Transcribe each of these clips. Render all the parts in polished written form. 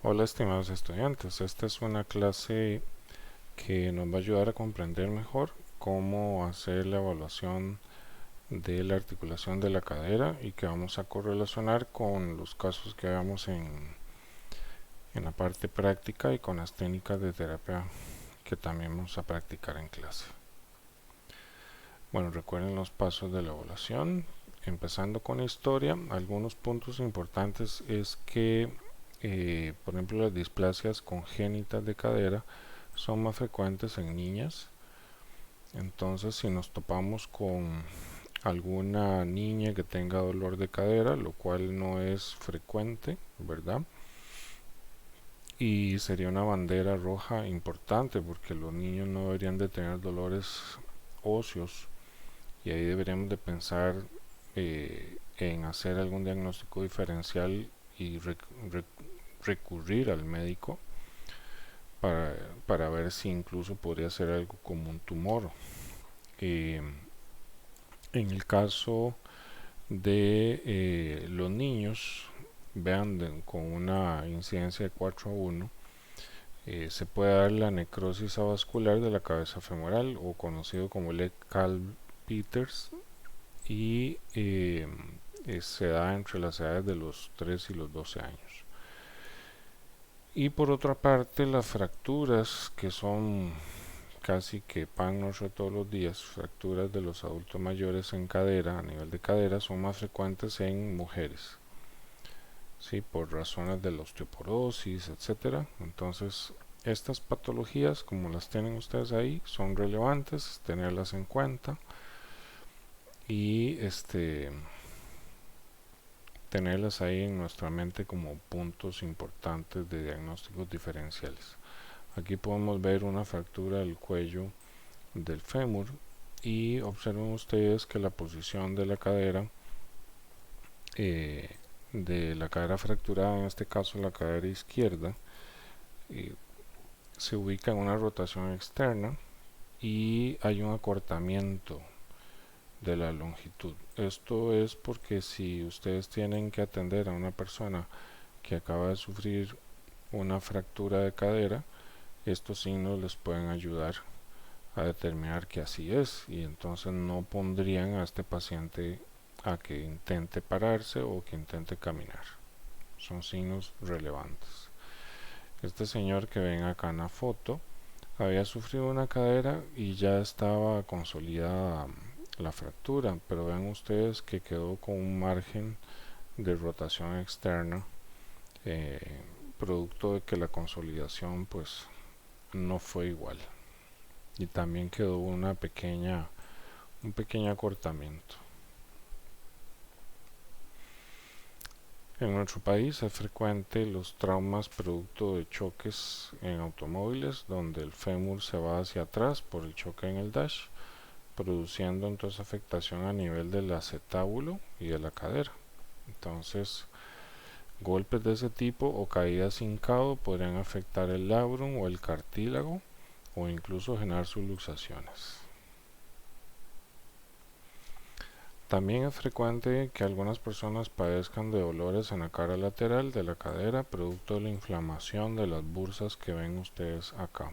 Hola estimados estudiantes, esta es una clase que nos va a ayudar a comprender mejor cómo hacer la evaluación de la articulación de la cadera y que vamos a correlacionar con los casos que hagamos en la parte práctica y con las técnicas de terapia que también vamos a practicar en clase. Bueno, recuerden los pasos de la evaluación. Empezando con historia, algunos puntos importantes es que por ejemplo, las displasias congénitas de cadera son más frecuentes en niñas. Entonces, si nos topamos con alguna niña que tenga dolor de cadera, lo cual no es frecuente, ¿verdad? Y sería una bandera roja importante porque los niños no deberían de tener dolores óseos y ahí deberíamos de pensar en hacer algún diagnóstico diferencial y recurrir al médico para, para ver si incluso podría ser algo como un tumor. Eh, en el caso de los niños, vean con una incidencia de 4 a 1, se puede dar la necrosis avascular de la cabeza femoral o conocido como Legg-Calvé-Peters y se da entre las edades de los 3 y los 12 años. Y por otra parte, las fracturas que son casi que pan nuestro todos los días, fracturas de los adultos mayores en cadera, a nivel de cadera, son más frecuentes en mujeres, ¿sí? Por razones de la osteoporosis, etcétera. Entonces, estas patologías, como las tienen ustedes ahí, son relevantes, tenerlas en cuenta y tenerlas ahí en nuestra mente como puntos importantes de diagnósticos diferenciales. Aquí podemos ver una fractura del cuello del fémur y observen ustedes que la posición eh, de la cadera fracturada, en este caso la cadera izquierda, eh, se ubica en una rotación externa y hay un acortamiento de la longitud. Esto es porque si ustedes tienen que atender a una persona que acaba de sufrir una fractura de cadera, estos signos les pueden ayudar a determinar que así es y entonces no pondrían a este paciente a que intente pararse o que intente caminar. Son signos relevantes. Este señor que ven acá en la foto había sufrido una cadera y ya estaba consolidada la fractura, pero vean ustedes que quedó con un margen de rotación externa, eh, producto de que la consolidación pues no fue igual y también quedó un pequeño acortamiento. En nuestro país es frecuente los traumas producto de choques en automóviles donde el fémur se va hacia atrás por el choque en el dash, produciendo entonces afectación a nivel del acetábulo y de la cadera. Entonces, golpes de ese tipo o caídas hincado podrían afectar el labrum o el cartílago o incluso generar subluxaciones. También es frecuente que algunas personas padezcan de dolores en la cara lateral de la cadera producto de la inflamación de las bursas que ven ustedes acá,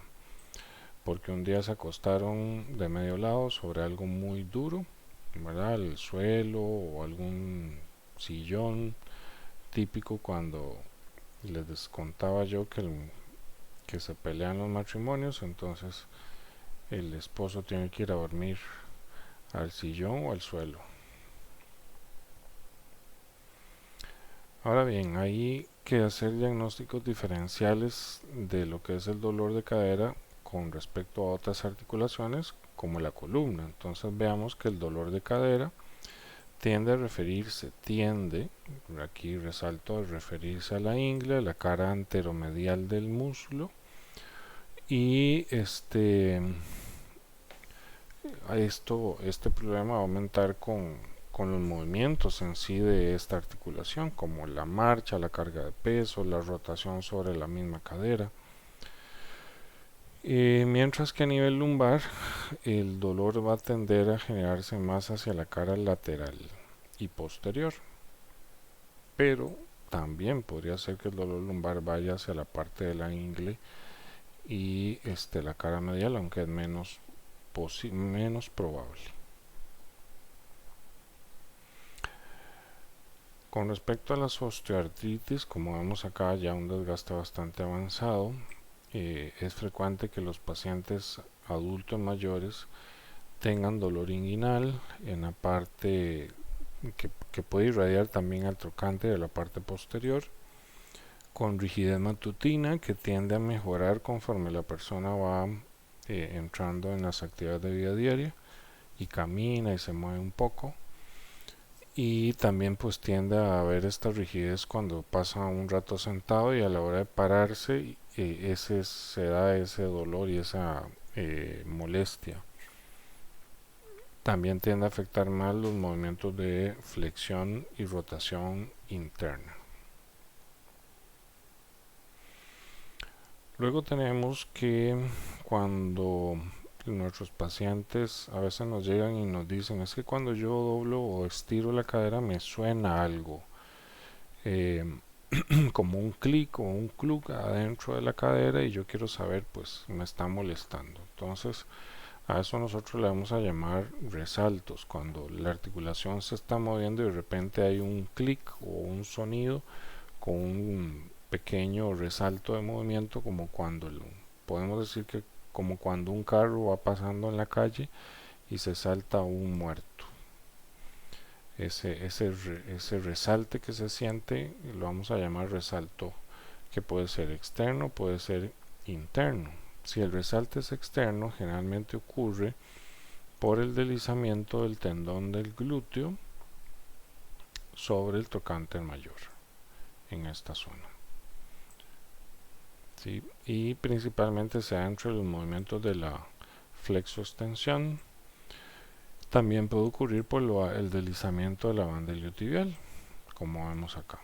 porque un día se acostaron de medio lado sobre algo muy duro, ¿verdad? El suelo o algún sillón, típico cuando les contaba yo que se pelean los matrimonios, entonces el esposo tiene que ir a dormir al sillón o al suelo. Ahora bien, hay que hacer diagnósticos diferenciales de lo que es el dolor de cadera con respecto a otras articulaciones como la columna. Entonces veamos que el dolor de cadera tiende, aquí resalto, a referirse a la ingle, la cara anteromedial del muslo y este problema va a aumentar con los movimientos en sí de esta articulación, como la marcha, la carga de peso, la rotación sobre la misma cadera. Mientras que a nivel lumbar, el dolor va a tender a generarse más hacia la cara lateral y posterior. Pero también podría ser que el dolor lumbar vaya hacia la parte de la ingle y la cara medial, aunque es menos probable. Con respecto a las osteoartritis, como vemos acá ya un desgaste bastante avanzado, es frecuente que los pacientes adultos mayores tengan dolor inguinal en la parte que puede irradiar también al trocánter de la parte posterior, con rigidez matutina que tiende a mejorar conforme la persona va entrando en las actividades de vida diaria y camina y se mueve un poco, y también pues tiende a haber esta rigidez cuando pasa un rato sentado, y a la hora de pararse se da ese dolor y esa molestia. También tiende a afectar más los movimientos de flexión y rotación interna. Luego tenemos que cuando nuestros pacientes a veces nos llegan y nos dicen, es que cuando yo doblo o estiro la cadera me suena algo, como un clic o un cluck adentro de la cadera, y yo quiero saber, pues me está molestando. Entonces a eso nosotros le vamos a llamar resaltos, cuando la articulación se está moviendo y de repente hay un clic o un sonido con un pequeño resalto de movimiento, como cuando podemos decir que como cuando un carro va pasando en la calle y se salta un muerto. Ese resalte que se siente lo vamos a llamar resalto, que puede ser externo, puede ser interno. Si el resalte es externo, generalmente ocurre por el deslizamiento del tendón del glúteo sobre el trocánter mayor, en esta zona. ¿Sí? Y principalmente se da entre los movimientos de la flexoextensión. También puede ocurrir por el deslizamiento de la banda iliotibial, como vemos acá.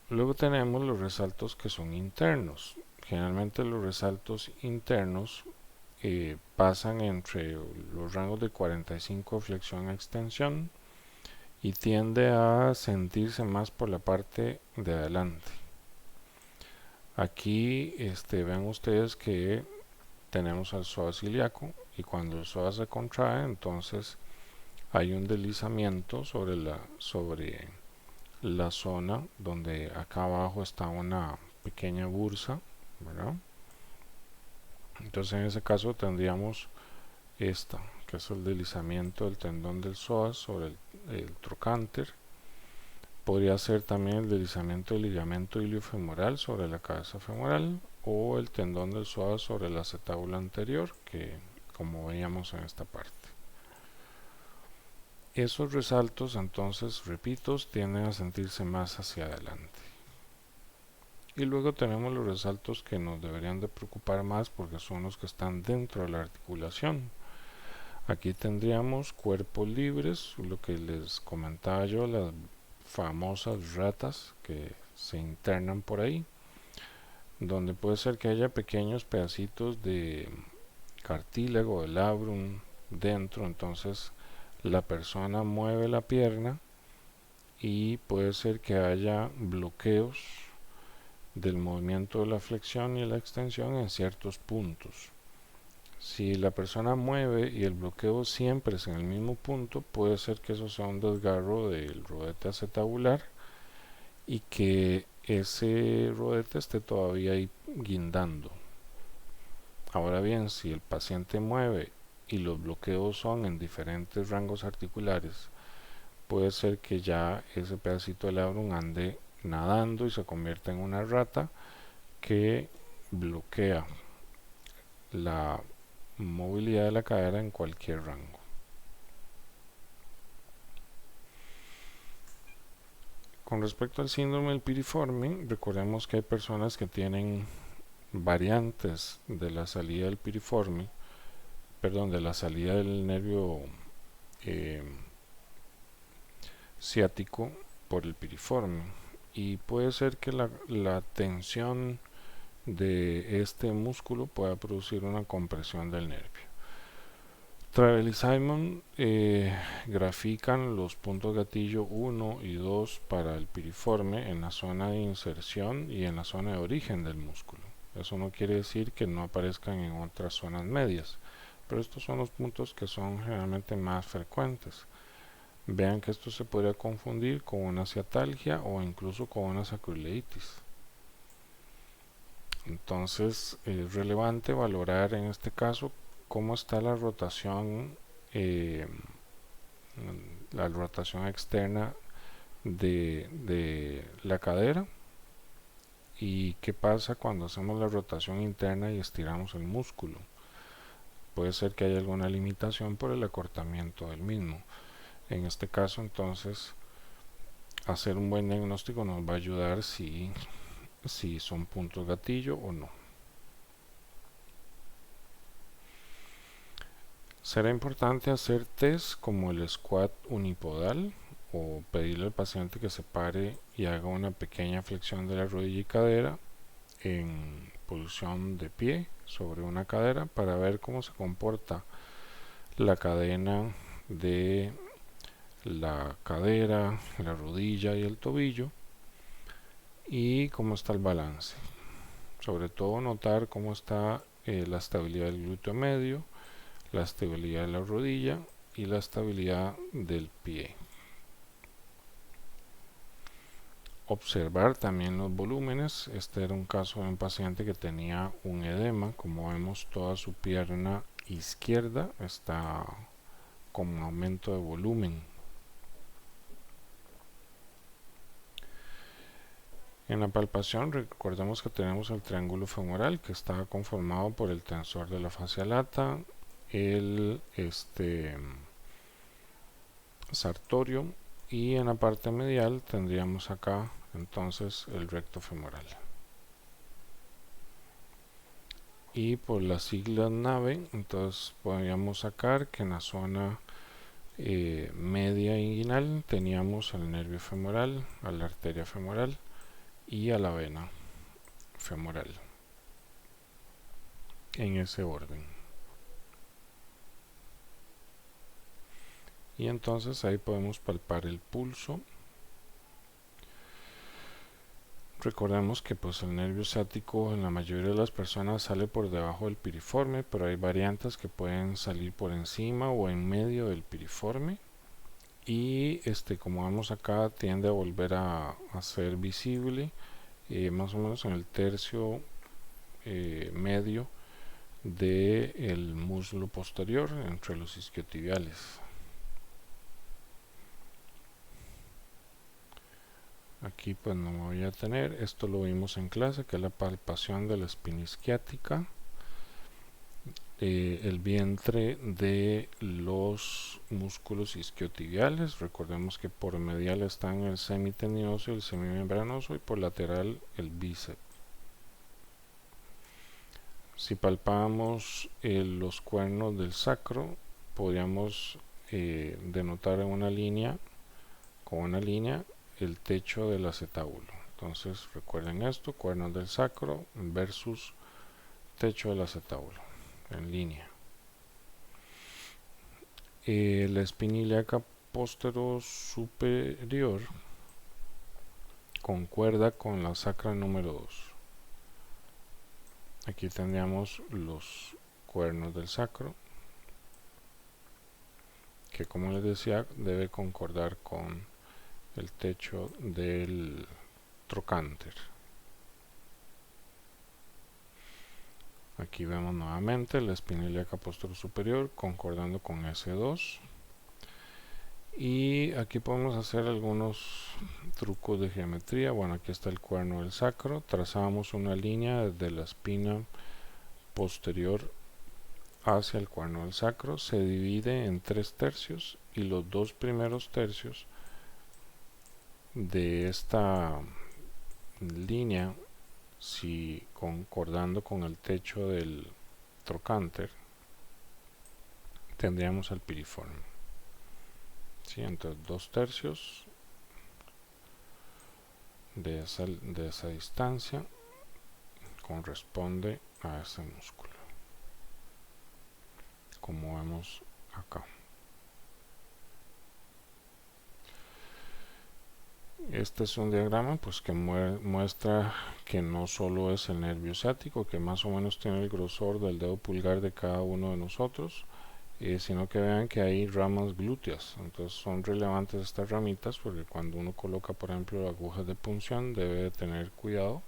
Luego tenemos los resaltos que son internos. Generalmente los resaltos internos pasan entre los rangos de 45 de flexión a extensión y tiende a sentirse más por la parte de adelante. Aquí ven ustedes que tenemos al psoas ilíaco, y cuando el psoas se contrae, entonces hay un deslizamiento sobre la zona donde acá abajo está una pequeña bursa, ¿verdad? Entonces en ese caso tendríamos esta, que es el deslizamiento del tendón del psoas sobre el trocánter. Podría ser también el deslizamiento del ligamento iliofemoral sobre la cabeza femoral, o el tendón del psoas sobre la acetábula anterior, que como veíamos en esta parte. Esos resaltos, entonces, repito, tienden a sentirse más hacia adelante. Y luego tenemos los resaltos que nos deberían de preocupar más, porque son los que están dentro de la articulación. Aquí tendríamos cuerpos libres, lo que les comentaba yo, las famosas ratas que se internan por ahí, donde puede ser que haya pequeños pedacitos de cartílago, de labrum dentro. Entonces la persona mueve la pierna y puede ser que haya bloqueos del movimiento de la flexión y la extensión en ciertos puntos. Si la persona mueve y el bloqueo siempre es en el mismo punto, puede ser que eso sea un desgarro del rodete acetabular y que ese rodete esté todavía ahí guindando. Ahora bien, si el paciente mueve y los bloqueos son en diferentes rangos articulares, puede ser que ya ese pedacito de labrum ande nadando y se convierta en una rata que bloquea la movilidad de la cadera en cualquier rango. Con respecto al síndrome del piriforme, recordemos que hay personas que tienen variantes de la salida del piriforme, de la salida del nervio ciático por el piriforme, y puede ser que la tensión de este músculo pueda producir una compresión del nervio. Travel y Simon grafican los puntos gatillo 1 y 2 para el piriforme en la zona de inserción y en la zona de origen del músculo. Eso no quiere decir que no aparezcan en otras zonas medias, pero estos son los puntos que son generalmente más frecuentes. Vean que esto se podría confundir con una ciatalgia o incluso con una sacroileitis. Entonces es relevante valorar en este caso cómo está eh, la rotación externa de la cadera y qué pasa cuando hacemos la rotación interna y estiramos el músculo. Puede ser que haya alguna limitación por el acortamiento del mismo. En este caso, entonces, hacer un buen diagnóstico nos va a ayudar si son puntos gatillo o no. Será importante hacer test como el squat unipodal o pedirle al paciente que se pare y haga una pequeña flexión de la rodilla y cadera en posición de pie sobre una cadera para ver cómo se comporta la cadena de la cadera, la rodilla y el tobillo y cómo está el balance. Sobre todo notar cómo está la estabilidad del glúteo medio, la estabilidad de la rodilla y la estabilidad del pie. Observar también los volúmenes. Este era un caso de un paciente que tenía un edema. Como vemos, toda su pierna izquierda está con aumento de volumen. En la palpación recordemos que tenemos el triángulo femoral que está conformado por el tensor de la fascia lata, el sartorio, y en la parte medial tendríamos acá entonces el recto femoral. Y por las siglas NAVE, entonces podríamos sacar que en la zona media inguinal teníamos el nervio femoral, a la arteria femoral y a la vena femoral, en ese orden. Y entonces ahí podemos palpar el pulso. Recordemos que pues el nervio ciático en la mayoría de las personas sale por debajo del piriforme, pero hay variantes que pueden salir por encima o en medio del piriforme. Y como vemos acá, tiende a volver a ser visible más o menos en el tercio medio del muslo posterior entre los isquiotibiales. Aquí pues no me voy a tener, esto lo vimos en clase, que es la palpación de la espina isquiática, el vientre de los músculos isquiotibiales. Recordemos que por medial están el semitendinoso y el semimembranoso, y por lateral el bíceps. Si palpamos los cuernos del sacro, podríamos denotar en una línea, con una línea, el techo del acetábulo. Entonces recuerden esto, cuernos del sacro versus techo del acetábulo en línea. La espina ilíaca superior concuerda con la sacra número 2. Aquí tendríamos los cuernos del sacro, que como les decía debe concordar con el techo del trocánter. Aquí vemos nuevamente la espina ilíaca superior concordando con S2. Y aquí podemos hacer algunos trucos de geometría. Bueno, aquí está el cuerno del sacro. Trazamos una línea desde la espina posterior hacia el cuerno del sacro. Se divide en 3 tercios y los 2 primeros tercios de esta línea, si concordando con el techo del trocánter, tendríamos el piriforme. ¿Sí? Entonces 2 tercios de esa distancia corresponde a ese músculo, como vemos acá. Este es un diagrama pues que muestra que no solo es el nervio ciático, que más o menos tiene el grosor del dedo pulgar de cada uno de nosotros, sino que vean que hay ramas glúteas. Entonces son relevantes estas ramitas porque cuando uno coloca, por ejemplo, agujas de punción, debe de tener cuidado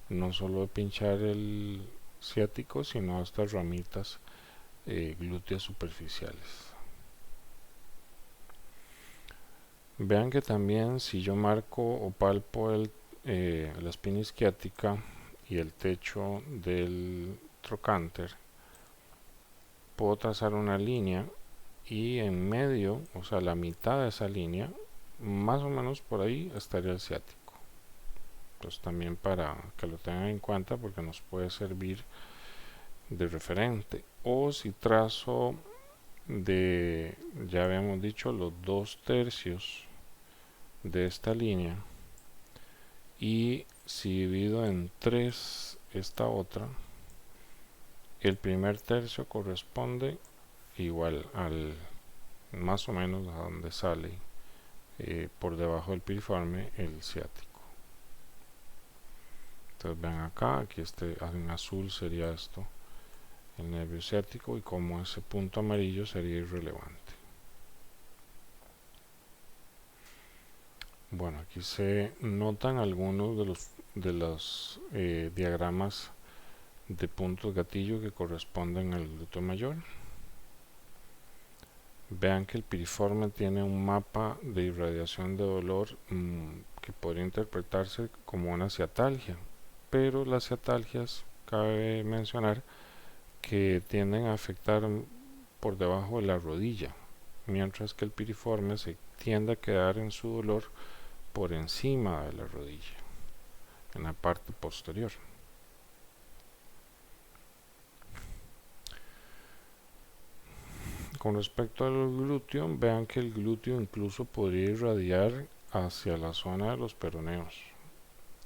no solo de pinchar el ciático, sino estas ramitas glúteas superficiales. Vean que también si yo marco o palpo la espina isquiática y el techo del trocánter, puedo trazar una línea y en medio, o sea, la mitad de esa línea, más o menos por ahí estaría el ciático. Entonces también para que lo tengan en cuenta porque nos puede servir de referente. O si trazo ya habíamos dicho, los 2/3 de esta línea y si divido en 3 esta otra, el primer tercio corresponde igual al más o menos a donde sale por debajo del piriforme el ciático. Entonces ven acá, aquí en azul sería esto, el nervio ciático, y como ese punto amarillo sería irrelevante. Bueno, aquí se notan algunos de los diagramas de puntos gatillo que corresponden al glúteo mayor. Vean que el piriforme tiene un mapa de irradiación de dolor que podría interpretarse como una ciatalgia, pero las ciatalgias, cabe mencionar, que tienden a afectar por debajo de la rodilla, mientras que el piriforme se tiende a quedar en su dolor por encima de la rodilla, en la parte posterior. Con respecto al glúteo, vean que el glúteo incluso podría irradiar hacia la zona de los peroneos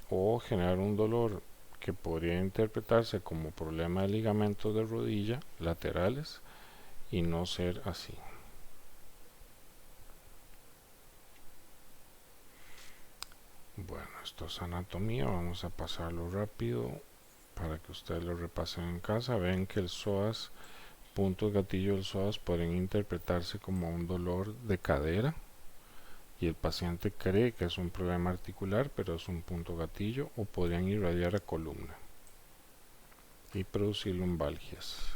o generar un dolor que podría interpretarse como problema de ligamentos de rodilla laterales y no ser así. Bueno, esto es anatomía, vamos a pasarlo rápido para que ustedes lo repasen en casa. Ven que el psoas, puntos gatillo del psoas pueden interpretarse como un dolor de cadera y el paciente cree que es un problema articular, pero es un punto gatillo, o podrían irradiar a columna y producir lumbalgias.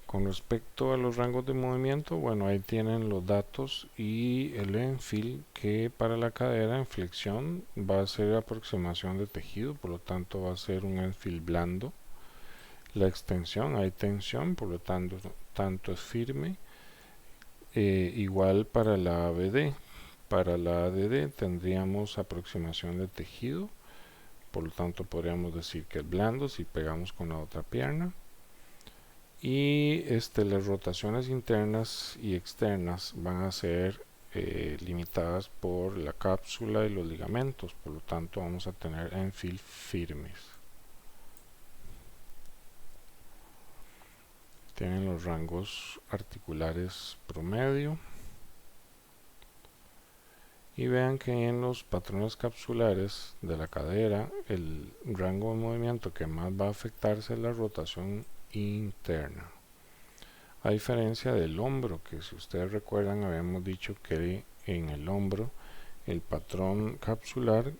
Con respecto a los rangos de movimiento, bueno, ahí tienen los datos y el Enfield, que para la cadera en flexión va a ser aproximación de tejido, por lo tanto va a ser un Enfield blando. La extensión, hay tensión, por lo tanto es firme. Igual para la ABD. Para la ADD tendríamos aproximación de tejido, por lo tanto podríamos decir que es blando si pegamos con la otra pierna. Y las rotaciones internas y externas van a ser limitadas por la cápsula y los ligamentos, por lo tanto vamos a tener Enfield firmes. Tienen los rangos articulares promedio. Y vean que en los patrones capsulares de la cadera el rango de movimiento que más va a afectarse es la rotación interna, a diferencia del hombro, que si ustedes recuerdan habíamos dicho que en el hombro el patrón capsular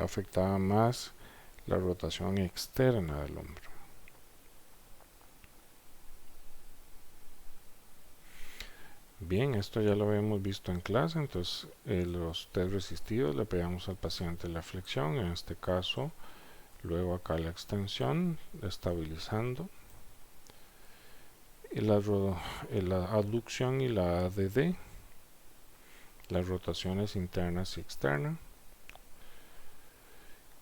afectaba más la rotación externa del hombro. Bien, esto ya lo habíamos visto en clase, entonces los test resistivos le pegamos al paciente la flexión, en este caso, luego acá la extensión, estabilizando, y la aducción y la ADD, las rotaciones internas y externas.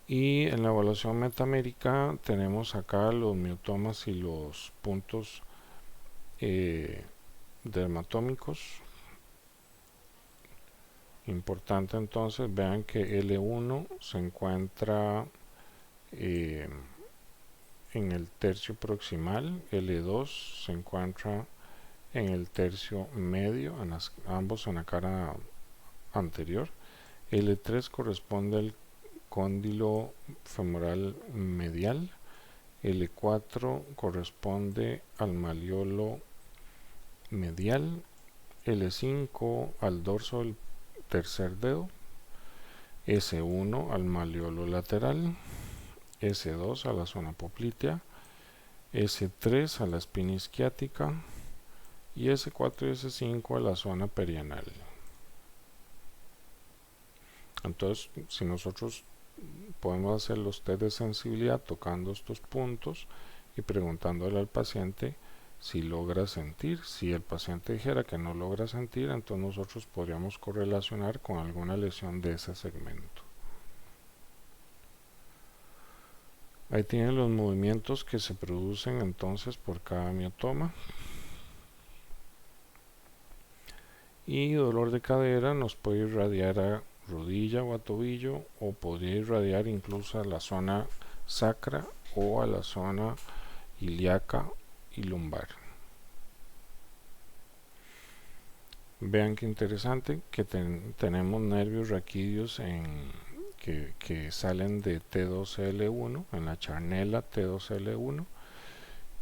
Y en la evaluación metamérica tenemos acá los miotomas y los puntos dermatómicos. Importante entonces, vean que L1 se encuentra en el tercio proximal, L2 se encuentra en el tercio medio, ambos en la cara anterior. L3 corresponde al cóndilo femoral medial. L4 corresponde al malleolo medial. L5 al dorso del tercer dedo. S1 al malleolo lateral. S2 a la zona poplitea. S3 a la espina isquiática. Y S4 y S5 a la zona perianal. Entonces, si nosotros podemos hacer los test de sensibilidad tocando estos puntos y preguntándole al paciente si logra sentir. Si el paciente dijera que no logra sentir, entonces nosotros podríamos correlacionar con alguna lesión de ese segmento. Ahí tienen los movimientos que se producen entonces por cada miotoma. Y dolor de cadera nos puede irradiar a rodilla o a tobillo, o podría irradiar incluso a la zona sacra o a la zona ilíaca y lumbar. Vean qué interesante que tenemos nervios raquídeos que salen de T2L1 en la charnela T2L1,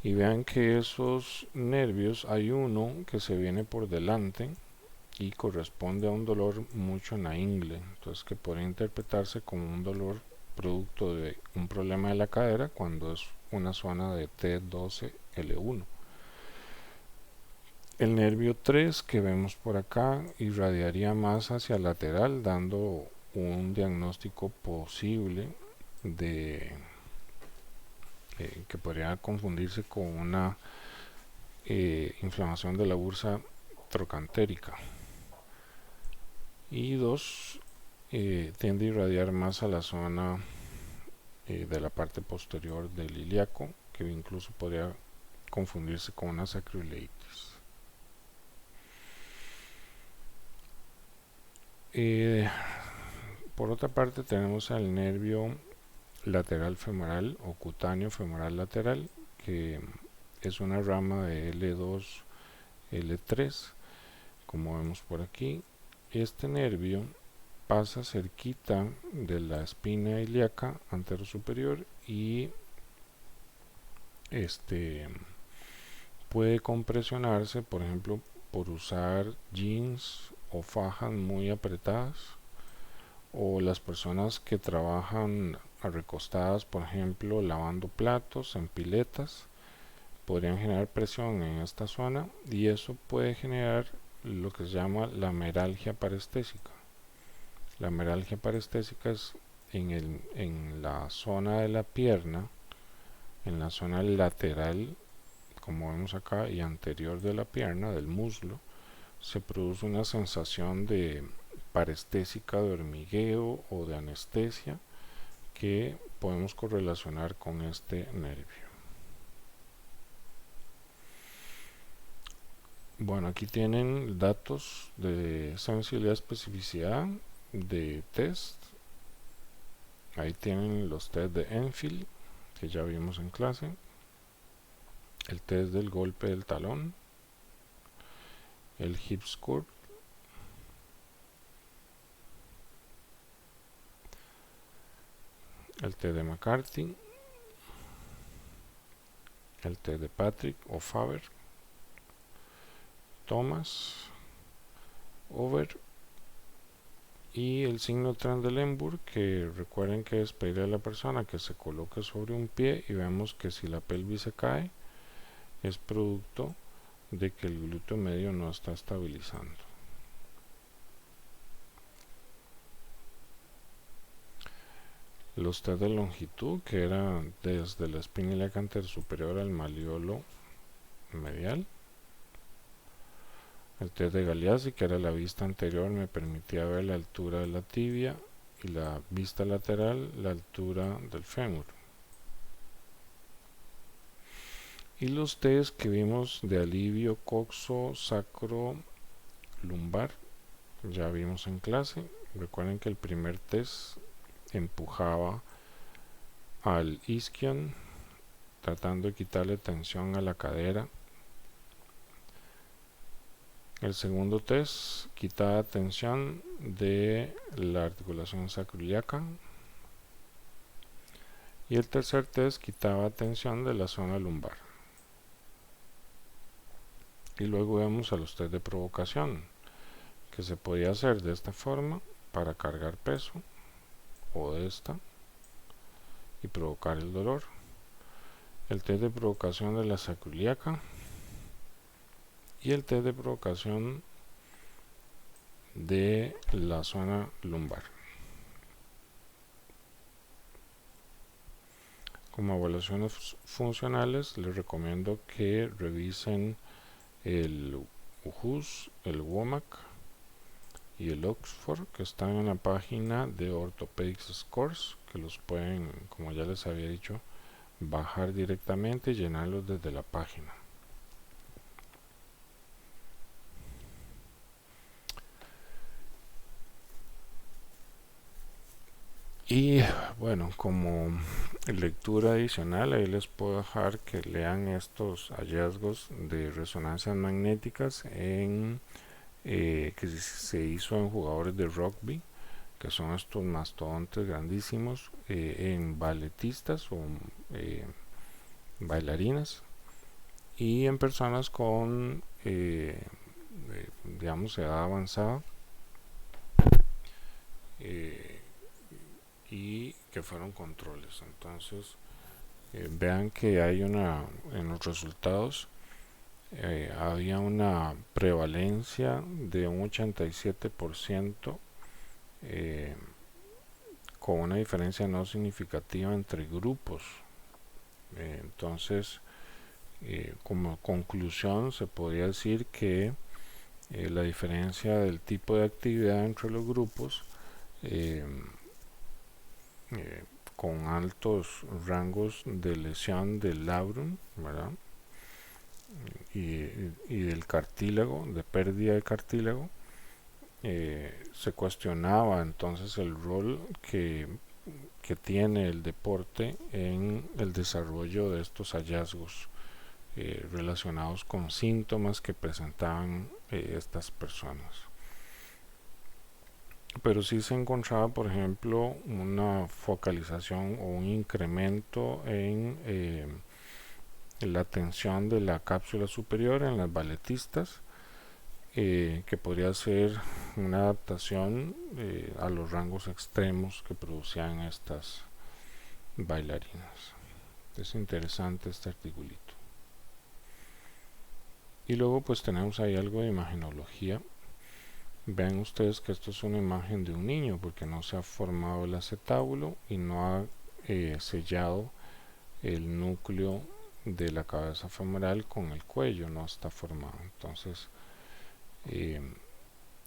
y vean que esos nervios hay uno que se viene por delante y corresponde a un dolor mucho en la ingle, entonces que puede interpretarse como un dolor producto de un problema de la cadera cuando es una zona de T12L1. El nervio 3 que vemos por acá irradiaría más hacia lateral, dando un diagnóstico posible de que podría confundirse con una inflamación de la bursa trocantérica. Y 2 tiende a irradiar más a la zona de la parte posterior del ilíaco, que incluso podría confundirse con una sacroiliitis. Por otra parte tenemos el nervio lateral femoral o cutáneo femoral lateral, que es una rama de L2, L3, como vemos por aquí. Este nervio pasa cerquita de la espina ilíaca anterosuperior y puede compresionarse, por ejemplo, por usar jeans o fajas muy apretadas, o las personas que trabajan recostadas, por ejemplo, lavando platos en piletas, podrían generar presión en esta zona, y eso puede generar lo que se llama la meralgia parestésica. La meralgia parestésica es en la zona de la pierna, en la zona lateral, como vemos acá, y anterior de la pierna, del muslo, se produce una sensación de parestésica, de hormigueo o de anestesia, que podemos correlacionar con este nervio. Bueno, aquí tienen datos de sensibilidad, especificidad de test. Ahí tienen los test de Enfield, que ya vimos en clase, el test del golpe del talón, el hip scope, el test de McCarthy, el test de Patrick o Faber, Thomas, Over, y el signo Trendelenburg, que recuerden que es pedirle a la persona que se coloque sobre un pie, y vemos que si la pelvis se cae es producto de que el glúteo medio no está estabilizando. Los test de longitud, que era desde la espina ilíaca anterosuperior al malleolo medial. El test de Galeazzi, que era la vista anterior, me permitía ver la altura de la tibia, y la vista lateral, la altura del fémur. Y los test que vimos de alivio coxo sacro lumbar, ya vimos en clase. Recuerden que el primer test empujaba al isquion tratando de quitarle tensión a la cadera. El segundo test quitaba tensión de la articulación sacroiliaca. Y el tercer test quitaba tensión de la zona lumbar. Y luego vemos a los test de provocación, que se podía hacer de esta forma para cargar peso, o de esta, y provocar el dolor. El test de provocación de la sacroiliaca y el test de provocación de la zona lumbar. Como evaluaciones funcionales, les recomiendo que revisen el UHUS, el WOMAC y el Oxford, que están en la página de Orthopedics Scores, que los pueden, como ya les había dicho, bajar directamente y llenarlos desde la página. Y bueno, como lectura adicional, ahí les puedo dejar que lean estos hallazgos de resonancias magnéticas que se hizo en jugadores de rugby, que son estos mastodontes grandísimos, en balletistas o bailarinas, y en personas con digamos edad avanzada, y que fueron controles. Entonces vean que hay en los resultados había una prevalencia de un 87%, con una diferencia no significativa entre grupos. Entonces, como conclusión, se podría decir que la diferencia del tipo de actividad entre los grupos, con altos rangos de lesión del labrum, ¿verdad? Y del cartílago, de pérdida de cartílago, se cuestionaba entonces el rol que tiene el deporte en el desarrollo de estos hallazgos relacionados con síntomas que presentaban estas personas. Pero sí se encontraba, por ejemplo, una focalización o un incremento en la tensión de la cápsula superior en las balletistas, que podría ser una adaptación a los rangos extremos que producían estas bailarinas. Es interesante este articulito. Y luego pues tenemos ahí algo de imagenología. Vean ustedes que esto es una imagen de un niño, porque no se ha formado el acetábulo y no ha sellado el núcleo de la cabeza femoral con el cuello, no está formado. Entonces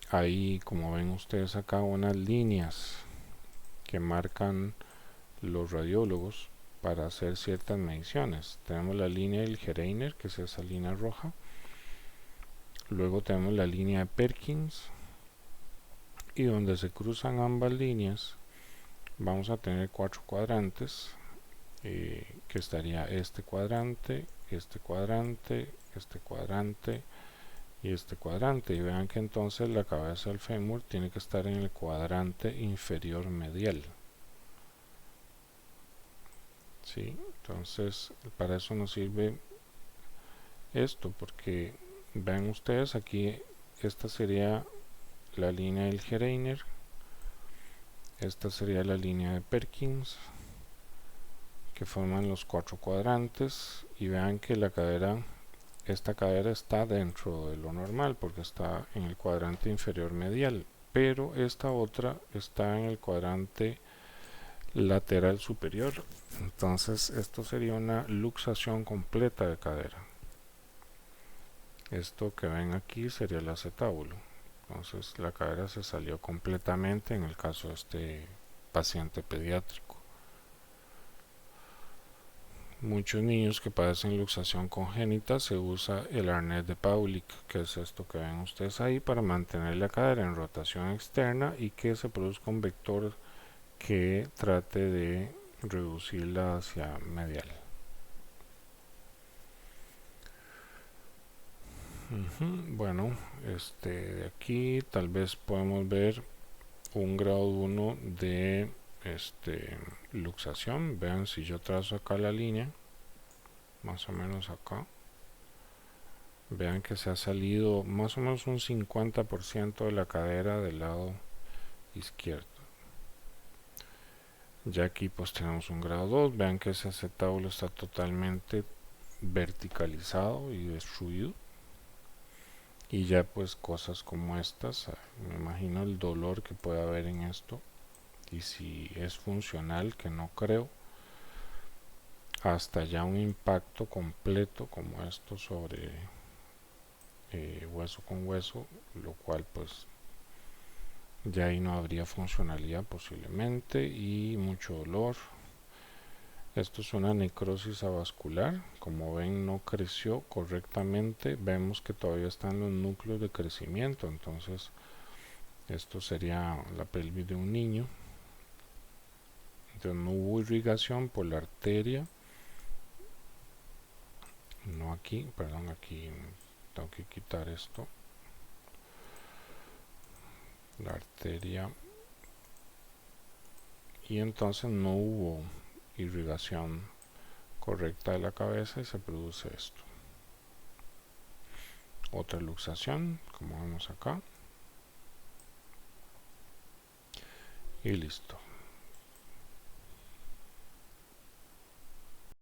hay, como ven ustedes acá, unas líneas que marcan los radiólogos para hacer ciertas mediciones. Tenemos la línea del Gereiner, que es esa línea roja. Luego tenemos la línea de Perkins, y donde se cruzan ambas líneas vamos a tener 4 cuadrantes, que estaría este cuadrante, este cuadrante, este cuadrante y este cuadrante. Y vean que entonces la cabeza del fémur tiene que estar en el cuadrante inferior medial. ¿Sí? Entonces para eso nos sirve esto, porque vean ustedes aquí, esta sería la línea del Gereiner, esta sería la línea de Perkins, que forman los 4 cuadrantes, y vean que la cadera, esta cadera está dentro de lo normal porque está en el cuadrante inferior medial, pero esta otra está en el cuadrante lateral superior. Entonces esto sería una luxación completa de cadera. Esto que ven aquí sería el acetábulo. Entonces la cadera se salió completamente en el caso de este paciente pediátrico. Muchos niños que padecen luxación congénita se usa el arnés de Paulik, que es esto que ven ustedes ahí, para mantener la cadera en rotación externa y que se produzca un vector que trate de reducirla hacia medial. Bueno, de aquí tal vez podemos ver un grado 1 de luxación. Vean, si yo trazo acá la línea, más o menos acá, vean que se ha salido más o menos un 50% de la cadera del lado izquierdo. Ya aquí pues tenemos un grado 2. Vean que ese acetábulo está totalmente verticalizado y destruido. Y ya pues cosas como estas, me imagino el dolor que puede haber en esto, y si es funcional, que no creo, hasta ya un impacto completo como esto sobre hueso con hueso, lo cual pues ya ahí no habría funcionalidad posiblemente y mucho dolor. Esto es una necrosis avascular, como ven no creció correctamente, vemos que todavía están los núcleos de crecimiento, entonces esto sería la pelvis de un niño. Entonces no hubo irrigación por la arteria, no aquí, perdón, aquí tengo que quitar esto, la arteria, y entonces no hubo irrigación correcta de la cabeza y se produce esto. Otra luxación, como vemos acá, y listo.